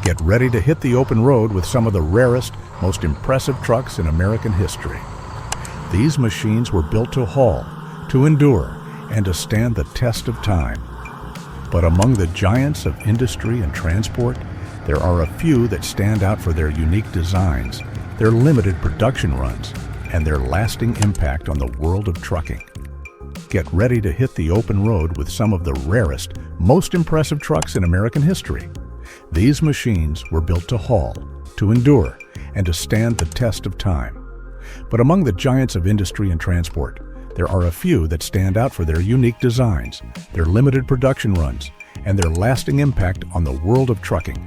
Get ready to hit the open road with some of the rarest, most impressive trucks in American history. These machines were built to haul, to endure, and to stand the test of time. But among the giants of industry and transport, there are a few that stand out for their unique designs, their limited production runs, and their lasting impact on the world of trucking. Get ready to hit the open road with some of the rarest, most impressive trucks in American history. These machines were built to haul, to endure, and to stand the test of time. But among the giants of industry and transport, there are a few that stand out for their unique designs, their limited production runs, and their lasting impact on the world of trucking.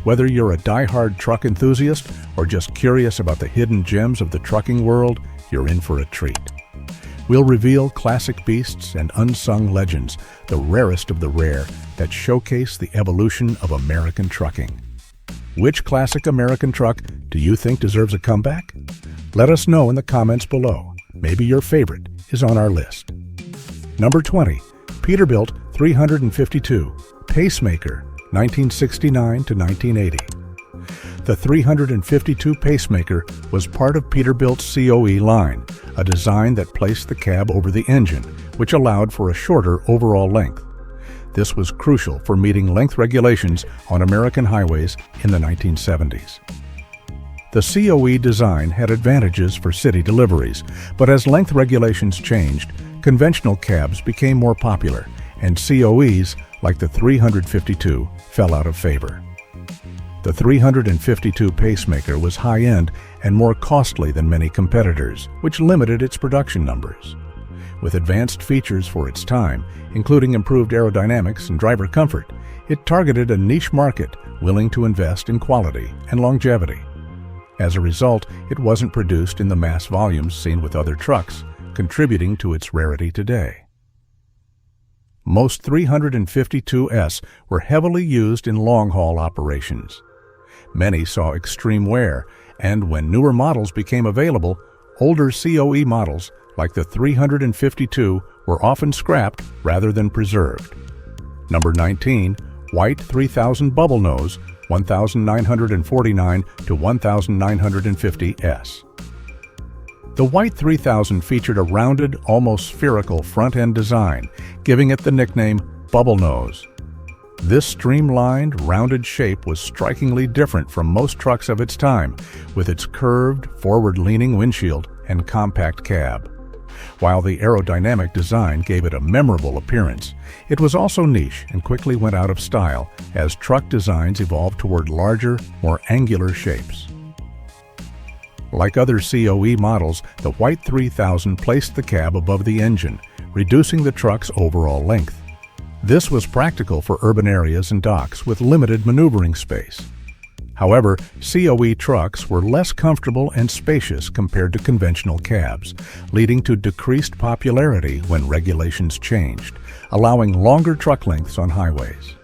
Whether you're a die-hard truck enthusiast or just curious about the hidden gems of the trucking world, you're in for a treat. We'll reveal classic beasts and unsung legends, the rarest of the rare, that showcase the evolution of American trucking. Which classic American truck do you think deserves a comeback? Let us know in the comments below. Maybe your favorite is on our list. Number 20. Peterbilt 352 Pacemaker, 1969 to 1980. The 352 Pacemaker was part of Peterbilt's COE line, a design that placed the cab over the engine, which allowed for a shorter overall length. This was crucial for meeting length regulations on American highways in the 1970s. The COE design had advantages for city deliveries, but as length regulations changed, conventional cabs became more popular, and COEs, like the 352, fell out of favor. The 352 Pacemaker was high-end and more costly than many competitors, which limited its production numbers. With advanced features for its time, including improved aerodynamics and driver comfort, it targeted a niche market willing to invest in quality and longevity. As a result, it wasn't produced in the mass volumes seen with other trucks, contributing to its rarity today. Most 352s were heavily used in long-haul operations. Many saw extreme wear, and when newer models became available, older COE models, like the 352, were often scrapped rather than preserved. Number 19. White 3000 Bullnose, 1949 to 1950s. The White 3000 featured a rounded, almost spherical front-end design, giving it the nickname Bullnose. This streamlined, rounded shape was strikingly different from most trucks of its time, with its curved, forward-leaning windshield and compact cab. While the aerodynamic design gave it a memorable appearance, it was also niche and quickly went out of style as truck designs evolved toward larger, more angular shapes. Like other COE models, the White 3000 placed the cab above the engine, reducing the truck's overall length. This was practical for urban areas and docks with limited maneuvering space. However, COE trucks were less comfortable and spacious compared to conventional cabs, leading to decreased popularity when regulations changed, allowing longer truck lengths on highways.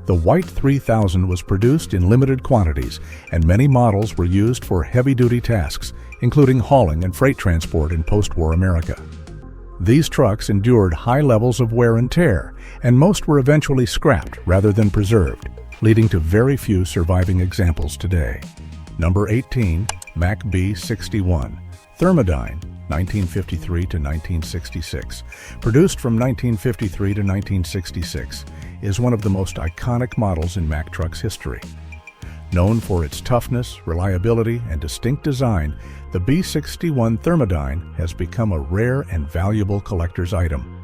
The White 3000 was produced in limited quantities, and many models were used for heavy-duty tasks, including hauling and freight transport in post-war America. These trucks endured high levels of wear and tear, and most were eventually scrapped rather than preserved, leading to very few surviving examples today. Number 18. Mack B61 Thermodyne, 1953 to 1966. Produced from 1953 to 1966, is one of the most iconic models in Mack Trucks history. Known for its toughness, reliability, and distinct design, the B61 Thermodyne has become a rare and valuable collector's item.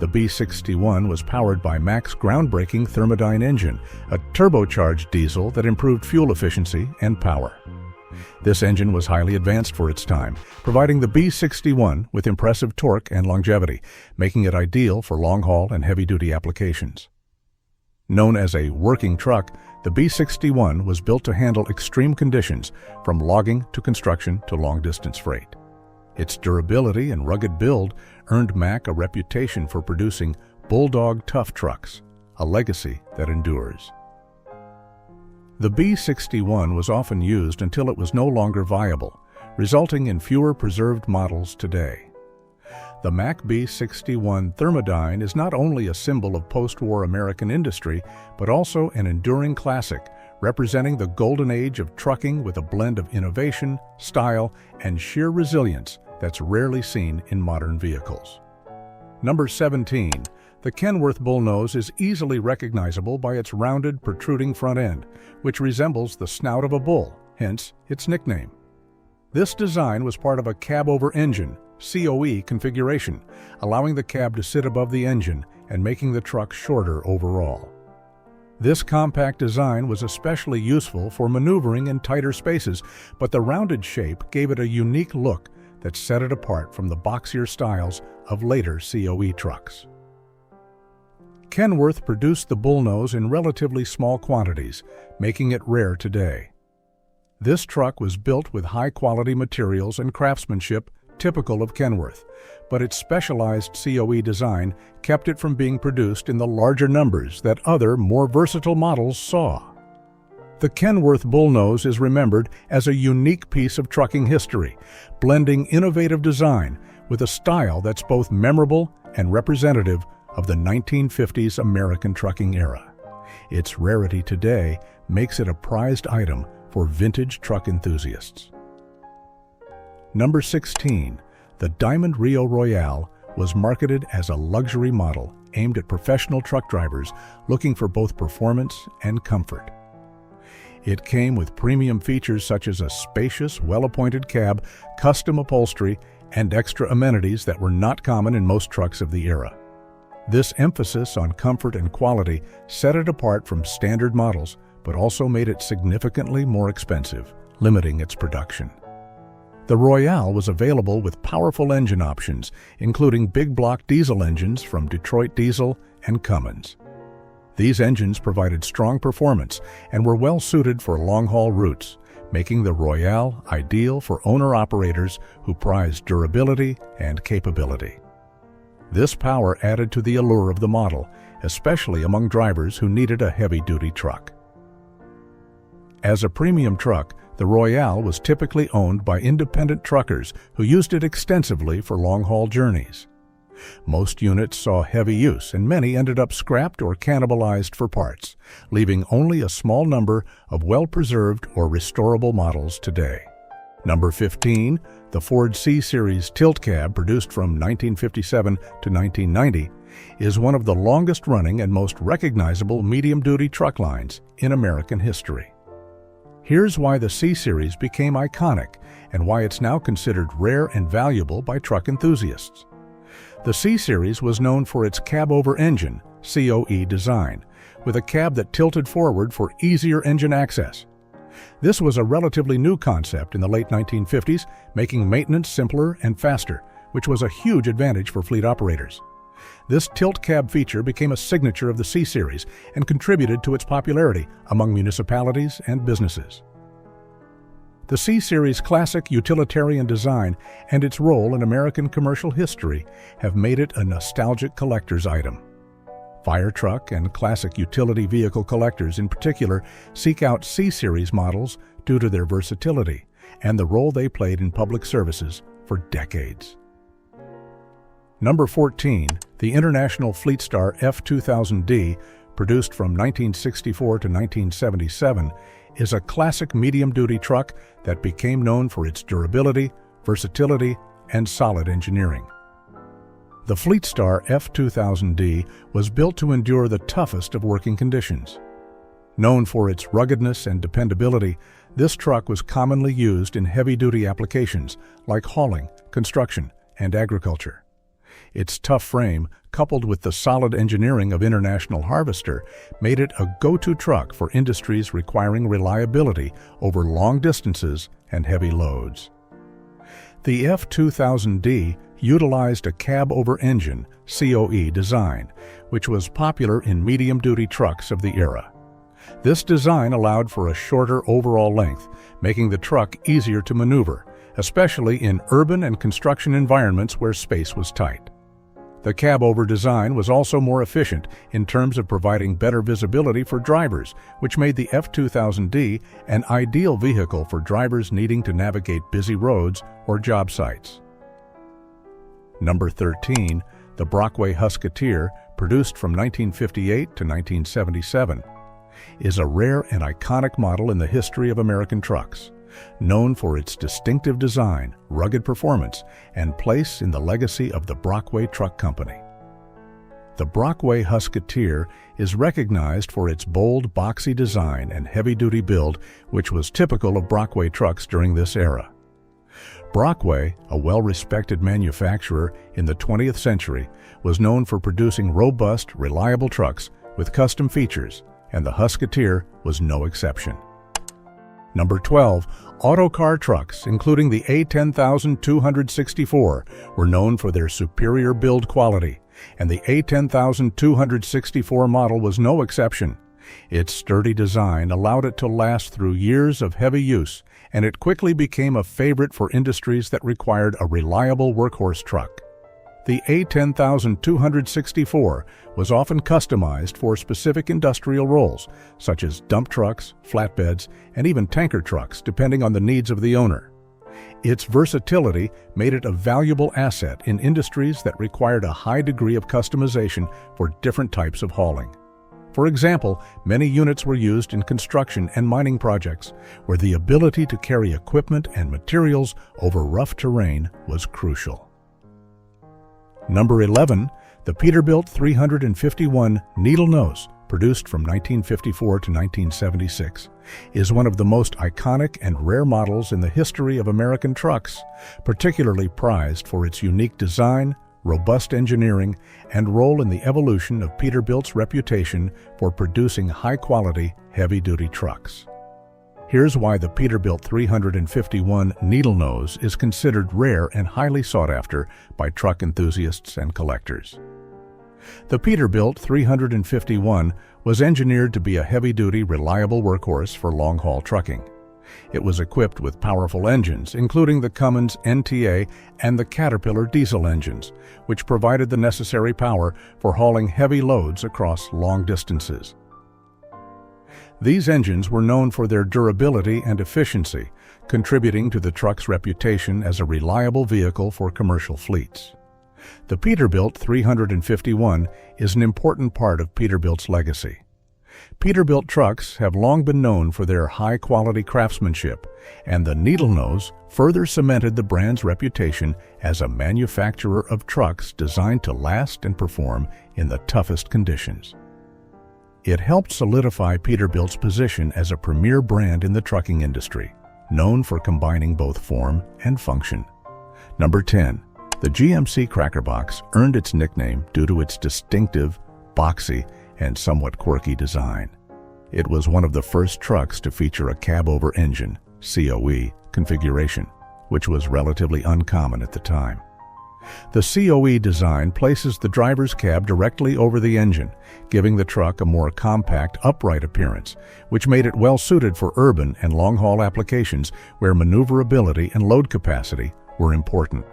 The B61 was powered by Mack's groundbreaking Thermodyne engine, a turbocharged diesel that improved fuel efficiency and power. This engine was highly advanced for its time, providing the B61 with impressive torque and longevity, making it ideal for long-haul and heavy-duty applications. Known as a working truck, the B61 was built to handle extreme conditions, from logging to construction to long-distance freight. Its durability and rugged build earned Mack a reputation for producing bulldog tough trucks, a legacy that endures. The B61 was often used until it was no longer viable, resulting in fewer preserved models today. The Mack B61 Thermodyne is not only a symbol of post-war American industry, but also an enduring classic, representing the golden age of trucking with a blend of innovation, style, and sheer resilience that's rarely seen in modern vehicles. Number 17. The Kenworth Bullnose is easily recognizable by its rounded, protruding front end, which resembles the snout of a bull, hence its nickname. This design was part of a cab-over-engine (COE) configuration, allowing the cab to sit above the engine and making the truck shorter overall. This compact design was especially useful for maneuvering in tighter spaces, but the rounded shape gave it a unique look that set it apart from the boxier styles of later COE trucks. Kenworth produced the Bullnose in relatively small quantities, making it rare today. This truck was built with high-quality materials and craftsmanship typical of Kenworth, but its specialized COE design kept it from being produced in the larger numbers that other, more versatile models saw. The Kenworth Bullnose is remembered as a unique piece of trucking history, blending innovative design with a style that's both memorable and representative of the 1950s American trucking era. Its rarity today makes it a prized item for vintage truck enthusiasts. Number 16. The Diamond Rio Royale was marketed as a luxury model aimed at professional truck drivers looking for both performance and comfort. It came with premium features such as a spacious, well-appointed cab, custom upholstery, and extra amenities that were not common in most trucks of the era. This emphasis on comfort and quality set it apart from standard models, but also made it significantly more expensive, limiting its production. The Royale was available with powerful engine options, including big block diesel engines from Detroit Diesel and Cummins. These engines provided strong performance and were well suited for long-haul routes, making the Royale ideal for owner-operators who prize durability and capability. This power added to the allure of the model, especially among drivers who needed a heavy-duty truck. As a premium truck, the Royale was typically owned by independent truckers who used it extensively for long-haul journeys. Most units saw heavy use, and many ended up scrapped or cannibalized for parts, leaving only a small number of well-preserved or restorable models today. Number 15. The Ford C-Series tilt cab, produced from 1957 to 1990, is one of the longest-running and most recognizable medium-duty truck lines in American history. Here's why the C-Series became iconic and why it's now considered rare and valuable by truck enthusiasts. The C-Series was known for its cab-over-engine (COE) design, with a cab that tilted forward for easier engine access. This was a relatively new concept in the late 1950s, making maintenance simpler and faster, which was a huge advantage for fleet operators. This tilt cab feature became a signature of the C-Series and contributed to its popularity among municipalities and businesses. The C-Series' classic utilitarian design and its role in American commercial history have made it a nostalgic collector's item. Fire truck and classic utility vehicle collectors in particular seek out C-Series models due to their versatility and the role they played in public services for decades. Number 14. The International Fleetstar F2000D, produced from 1964 to 1977, is a classic medium-duty truck that became known for its durability, versatility, and solid engineering. The Fleetstar F2000D was built to endure the toughest of working conditions. Known for its ruggedness and dependability, this truck was commonly used in heavy-duty applications like hauling, construction, and agriculture. Its tough frame, coupled with the solid engineering of International Harvester, made it a go-to truck for industries requiring reliability over long distances and heavy loads. The F2000D utilized a cab-over-engine (COE) design, which was popular in medium-duty trucks of the era. This design allowed for a shorter overall length, making the truck easier to maneuver, especially in urban and construction environments where space was tight. The cab-over design was also more efficient in terms of providing better visibility for drivers, which made the F2000D an ideal vehicle for drivers needing to navigate busy roads or job sites. Number 13, the Brockway Husky, produced from 1958 to 1977, is a rare and iconic model in the history of American trucks, known for its distinctive design, rugged performance, and place in the legacy of the Brockway Truck Company. The Brockway Husky is recognized for its bold, boxy design and heavy-duty build, which was typical of Brockway trucks during this era. Brockway, a well-respected manufacturer in the 20th century, was known for producing robust, reliable trucks with custom features, and the Husky was no exception. Number 12, autocar trucks, including the A10264, were known for their superior build quality, and the A10264 model was no exception. Its sturdy design allowed it to last through years of heavy use, and it quickly became a favorite for industries that required a reliable workhorse truck. The A10264 was often customized for specific industrial roles, such as dump trucks, flatbeds, and even tanker trucks, depending on the needs of the owner. Its versatility made it a valuable asset in industries that required a high degree of customization for different types of hauling. For example, many units were used in construction and mining projects, where the ability to carry equipment and materials over rough terrain was crucial. Number 11, the Peterbilt 351 Needle Nose, produced from 1954 to 1976, is one of the most iconic and rare models in the history of American trucks, particularly prized for its unique design, robust engineering, and role in the evolution of Peterbilt's reputation for producing high-quality, heavy-duty trucks. Here's why the Peterbilt 351 Needle Nose is considered rare and highly sought after by truck enthusiasts and collectors. The Peterbilt 351 was engineered to be a heavy-duty, reliable workhorse for long-haul trucking. It was equipped with powerful engines, including the Cummins NTA and the Caterpillar diesel engines, which provided the necessary power for hauling heavy loads across long distances. These engines were known for their durability and efficiency, contributing to the truck's reputation as a reliable vehicle for commercial fleets. The Peterbilt 351 is an important part of Peterbilt's legacy. Peterbilt trucks have long been known for their high-quality craftsmanship, and the Needle Nose further cemented the brand's reputation as a manufacturer of trucks designed to last and perform in the toughest conditions. It helped solidify Peterbilt's position as a premier brand in the trucking industry, known for combining both form and function. Number 10. The GMC Cracker Box earned its nickname due to its distinctive, boxy, and somewhat quirky design. It was one of the first trucks to feature a cab-over engine, COE, configuration, which was relatively uncommon at the time. The COE design places the driver's cab directly over the engine, giving the truck a more compact, upright appearance, which made it well-suited for urban and long-haul applications where maneuverability and load capacity were important.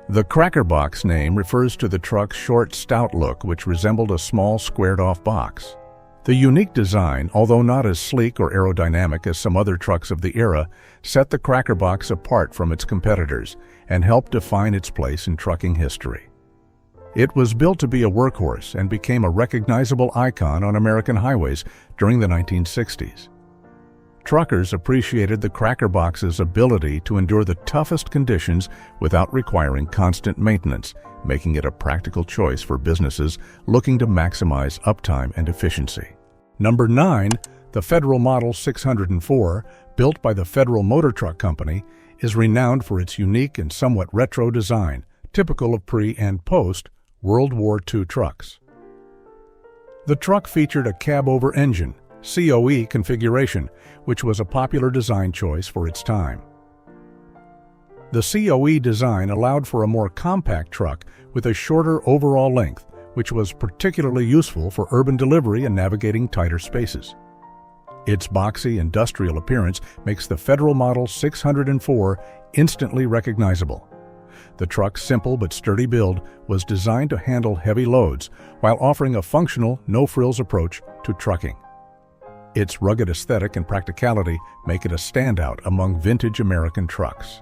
The Cracker Box name refers to the truck's short, stout look, which resembled a small, squared-off box. The unique design, although not as sleek or aerodynamic as some other trucks of the era, set the Cracker Box apart from its competitors and helped define its place in trucking history. It was built to be a workhorse and became a recognizable icon on American highways during the 1960s. Truckers appreciated the Cracker Box's ability to endure the toughest conditions without requiring constant maintenance, making it a practical choice for businesses looking to maximize uptime and efficiency. Number 9, the Federal Model 604, built by the Federal Motor Truck Company, is renowned for its unique and somewhat retro design, typical of pre- and post-World War II trucks. The truck featured a cab-over engine, COE configuration, which was a popular design choice for its time. The COE design allowed for a more compact truck with a shorter overall length, which was particularly useful for urban delivery and navigating tighter spaces. Its boxy industrial appearance makes the Federal Model 604 instantly recognizable. The truck's simple but sturdy build was designed to handle heavy loads while offering a functional, no-frills approach to trucking. Its rugged aesthetic and practicality make it a standout among vintage American trucks.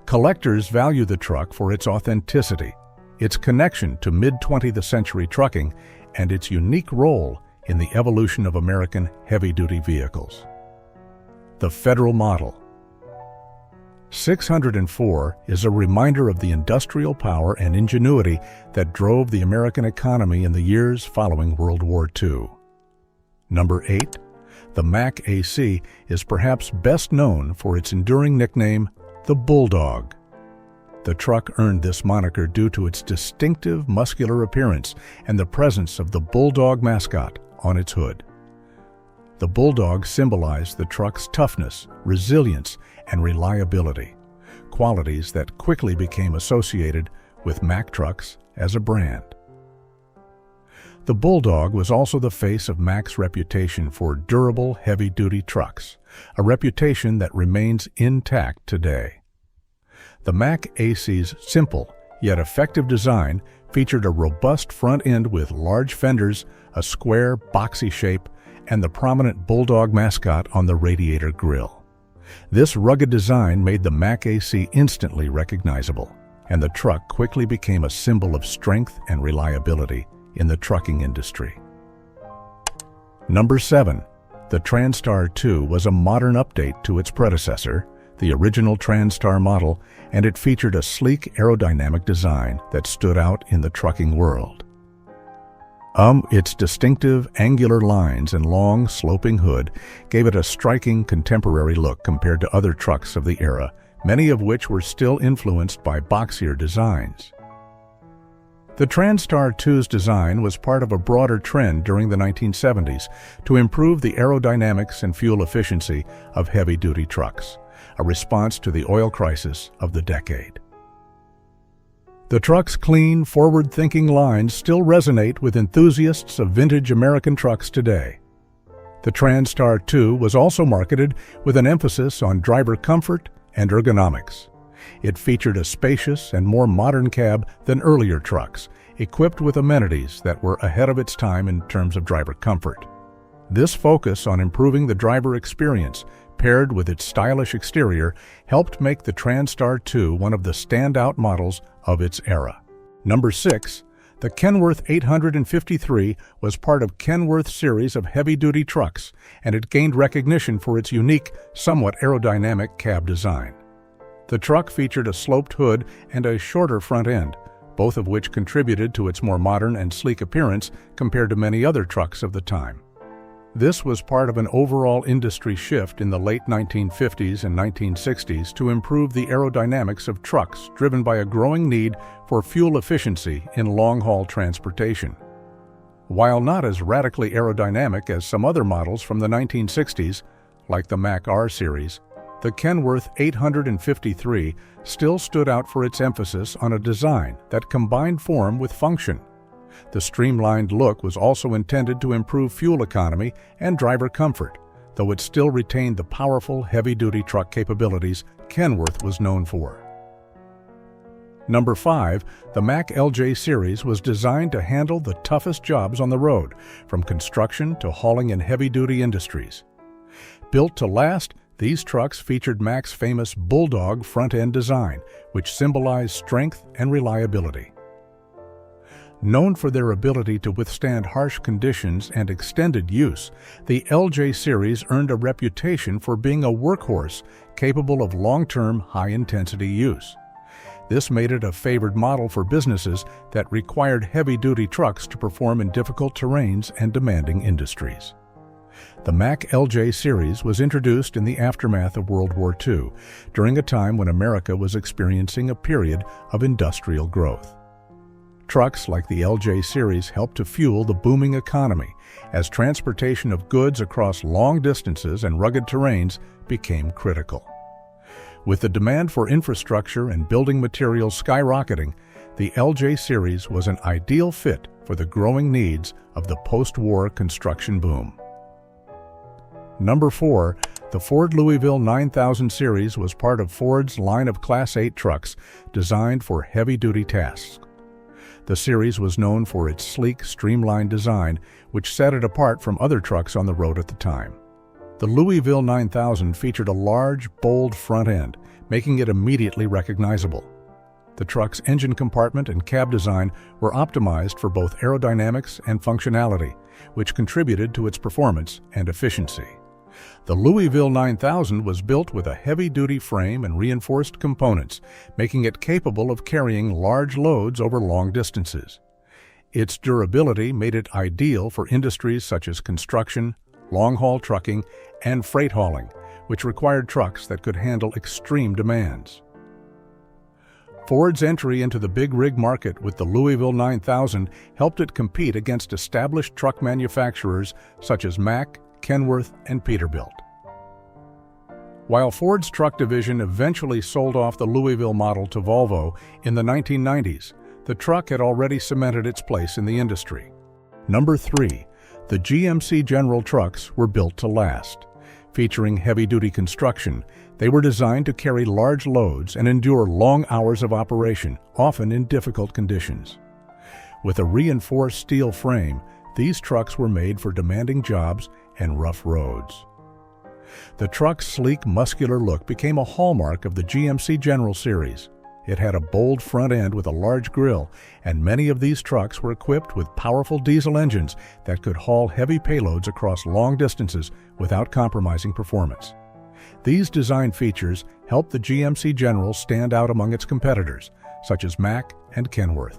Collectors value the truck for its authenticity, its connection to mid-20th century trucking, and its unique role in the evolution of American heavy-duty vehicles. The Federal Model 604 is a reminder of the industrial power and ingenuity that drove the American economy in the years following World War II. Number 8. The Mack AC is perhaps best known for its enduring nickname, the Bulldog. The truck earned this moniker due to its distinctive muscular appearance and the presence of the Bulldog mascot on its hood. The Bulldog symbolized the truck's toughness, resilience, and reliability, qualities that quickly became associated with Mack Trucks as a brand. The Bulldog was also the face of Mack's reputation for durable, heavy-duty trucks, a reputation that remains intact today. The Mack AC's simple yet effective design featured a robust front end with large fenders, a square, boxy shape, and the prominent Bulldog mascot on the radiator grille. This rugged design made the Mack AC instantly recognizable, and the truck quickly became a symbol of strength and reliability in the trucking industry. Number 7. The Transar II was a modern update to its predecessor, the original Transar model, and it featured a sleek aerodynamic design that stood out in the trucking world. Its distinctive angular lines and long, sloping hood gave it a striking contemporary look compared to other trucks of the era, many of which were still influenced by boxier designs. The Transar II's design was part of a broader trend during the 1970s to improve the aerodynamics and fuel efficiency of heavy-duty trucks, a response to the oil crisis of the decade. The truck's clean, forward-thinking lines still resonate with enthusiasts of vintage American trucks today. The Transar II was also marketed with an emphasis on driver comfort and ergonomics. It featured a spacious and more modern cab than earlier trucks, equipped with amenities that were ahead of its time in terms of driver comfort. This focus on improving the driver experience, paired with its stylish exterior, helped make the Transar II one of the standout models of its era. Number 6. The Kenworth 853 was part of Kenworth's series of heavy-duty trucks, and it gained recognition for its unique, somewhat aerodynamic cab design. The truck featured a sloped hood and a shorter front end, both of which contributed to its more modern and sleek appearance compared to many other trucks of the time. This was part of an overall industry shift in the late 1950s and 1960s to improve the aerodynamics of trucks, driven by a growing need for fuel efficiency in long-haul transportation. While not as radically aerodynamic as some other models from the 1960s, like the Mack R series, the Kenworth 853 still stood out for its emphasis on a design that combined form with function. The streamlined look was also intended to improve fuel economy and driver comfort, though it still retained the powerful heavy-duty truck capabilities Kenworth was known for. Number 5. The Mack LJ series was designed to handle the toughest jobs on the road, from construction to hauling in heavy-duty industries. Built to last, these trucks featured Mack's famous Bulldog front-end design, which symbolized strength and reliability. Known for their ability to withstand harsh conditions and extended use, the LJ series earned a reputation for being a workhorse capable of long-term, high-intensity use. This made it a favored model for businesses that required heavy-duty trucks to perform in difficult terrains and demanding industries. The Mack LJ series was introduced in the aftermath of World War II, during a time when America was experiencing a period of industrial growth. Trucks like the LJ series helped to fuel the booming economy as transportation of goods across long distances and rugged terrains became critical. With the demand for infrastructure and building materials skyrocketing, the LJ series was an ideal fit for the growing needs of the post-war construction boom. Number 4. The Ford Louisville 9000 series was part of Ford's line of Class 8 trucks designed for heavy-duty tasks. The series was known for its sleek, streamlined design, which set it apart from other trucks on the road at the time. The Louisville 9000 featured a large, bold front end, making it immediately recognizable. The truck's engine compartment and cab design were optimized for both aerodynamics and functionality, which contributed to its performance and efficiency. The Louisville 9000 was built with a heavy-duty frame and reinforced components, making it capable of carrying large loads over long distances. Its durability made it ideal for industries such as construction, long-haul trucking, and freight hauling, which required trucks that could handle extreme demands. Ford's entry into the big rig market with the Louisville 9000 helped it compete against established truck manufacturers such as Mack, Kenworth, and Peterbilt. While Ford's truck division eventually sold off the Louisville model to Volvo in the 1990s, the truck had already cemented its place in the industry. Number 3. The GMC General trucks were built to last. Featuring heavy-duty construction, they were designed to carry large loads and endure long hours of operation, often in difficult conditions. With a reinforced steel frame, these trucks were made for demanding jobs and rough roads. The truck's sleek, muscular look became a hallmark of the GMC General series. It had a bold front end with a large grille, and many of these trucks were equipped with powerful diesel engines that could haul heavy payloads across long distances without compromising performance. These design features helped the GMC General stand out among its competitors, such as Mack and Kenworth.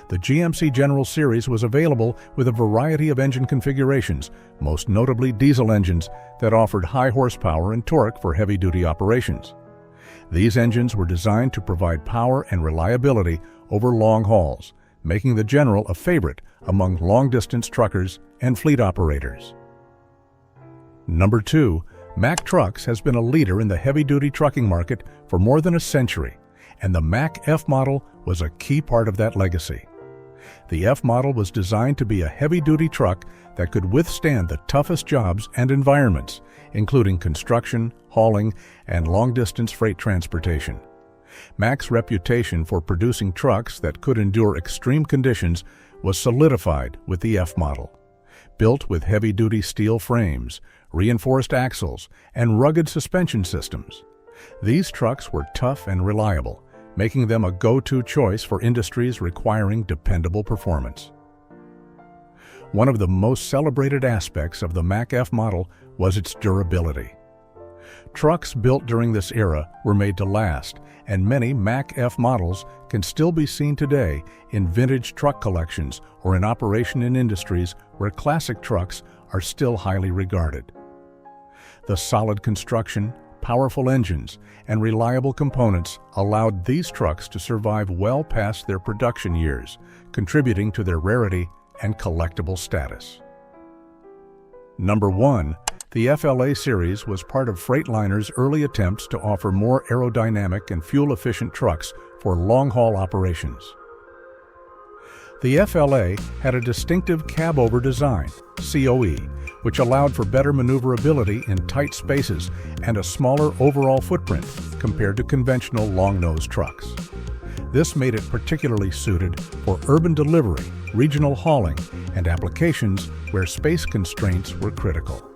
The GMC General series was available with a variety of engine configurations, most notably diesel engines that offered high horsepower and torque for heavy-duty operations. These engines were designed to provide power and reliability over long hauls, making the General a favorite among long-distance truckers and fleet operators. Number 2. Mack Trucks has been a leader in the heavy-duty trucking market for more than a century, and the Mack F model was a key part of that legacy. The F model was designed to be a heavy-duty truck that could withstand the toughest jobs and environments, including construction, hauling, and long-distance freight transportation. Mack's reputation for producing trucks that could endure extreme conditions was solidified with the F model. Built with heavy-duty steel frames, reinforced axles, and rugged suspension systems, these trucks were tough and reliable, making them a go-to choice for industries requiring dependable performance. One of the most celebrated aspects of the Mack F model was its durability. Trucks built during this era were made to last, and many Mack F models can still be seen today in vintage truck collections or in operation in industries where classic trucks are still highly regarded. The solid construction, powerful engines, and reliable components allowed these trucks to survive well past their production years, contributing to their rarity and collectible status. Number 1. The FLA series was part of Freightliner's early attempts to offer more aerodynamic and fuel-efficient trucks for long-haul operations. The FLA had a distinctive cab-over design, COE, which allowed for better maneuverability in tight spaces and a smaller overall footprint compared to conventional long-nose trucks. This made it particularly suited for urban delivery, regional hauling, and applications where space constraints were critical.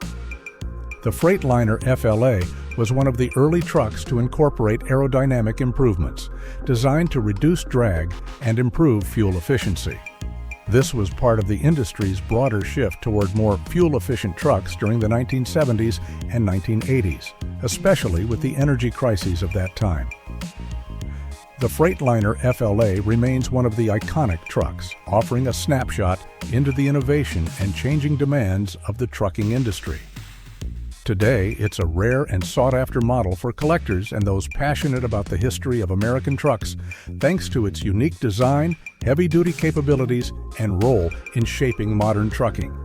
The Freightliner FLA was one of the early trucks to incorporate aerodynamic improvements, designed to reduce drag and improve fuel efficiency. This was part of the industry's broader shift toward more fuel-efficient trucks during the 1970s and 1980s, especially with the energy crises of that time. The Freightliner FLA remains one of the iconic trucks, offering a snapshot into the innovation and changing demands of the trucking industry. Today, it's a rare and sought-after model for collectors and those passionate about the history of American trucks, thanks to its unique design, heavy-duty capabilities, and role in shaping modern trucking.